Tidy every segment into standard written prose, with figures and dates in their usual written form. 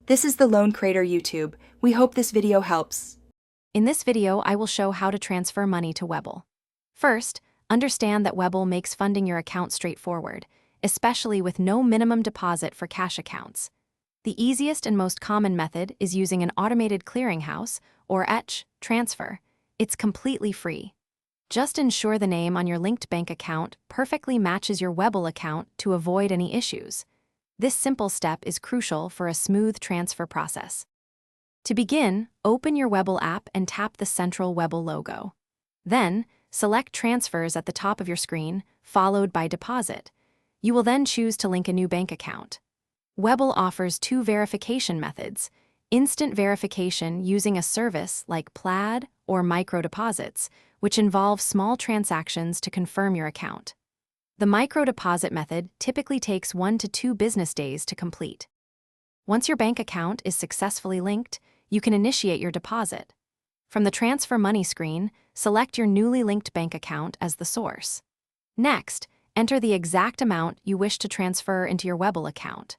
This is the Loan Creator YouTube. We hope this video helps. In this video, I will show how to transfer money to Webull. First, understand that Webull makes funding your account straightforward, especially with no minimum deposit for cash accounts. The easiest and most common method is using an automated clearinghouse, or ECH, transfer. It's completely free. Just ensure the name on your linked bank account perfectly matches your Webull account to avoid any issues. This simple step is crucial for a smooth transfer process. To begin, open your Webull app and tap the central Webull logo. Then, select Transfers at the top of your screen, followed by Deposit. You will then choose to link a new bank account. Webull offers two verification methods: instant verification using a service like Plaid or micro-deposits, which involve small transactions to confirm your account. The micro-deposit method typically takes 1 to 2 business days to complete. Once your bank account is successfully linked, you can initiate your deposit. From the Transfer Money screen, select your newly linked bank account as the source. Next, enter the exact amount you wish to transfer into your Webull account.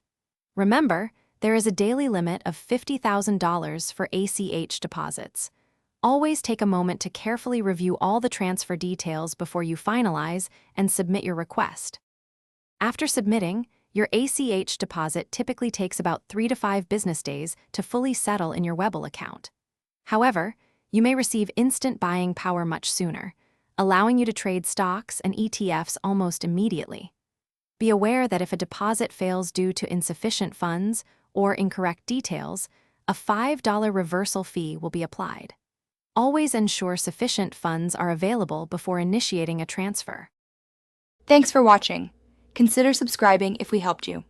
Remember, there is a daily limit of $50,000 for ACH deposits. Always take a moment to carefully review all the transfer details before you finalize and submit your request. After submitting, your ACH deposit typically takes about 3 to 5 business days to fully settle in your Webull account. However, you may receive instant buying power much sooner, allowing you to trade stocks and ETFs almost immediately. Be aware that if a deposit fails due to insufficient funds or incorrect details, a $5 reversal fee will be applied. Always ensure sufficient funds are available before initiating a transfer. Thanks for watching. Consider subscribing if we helped you.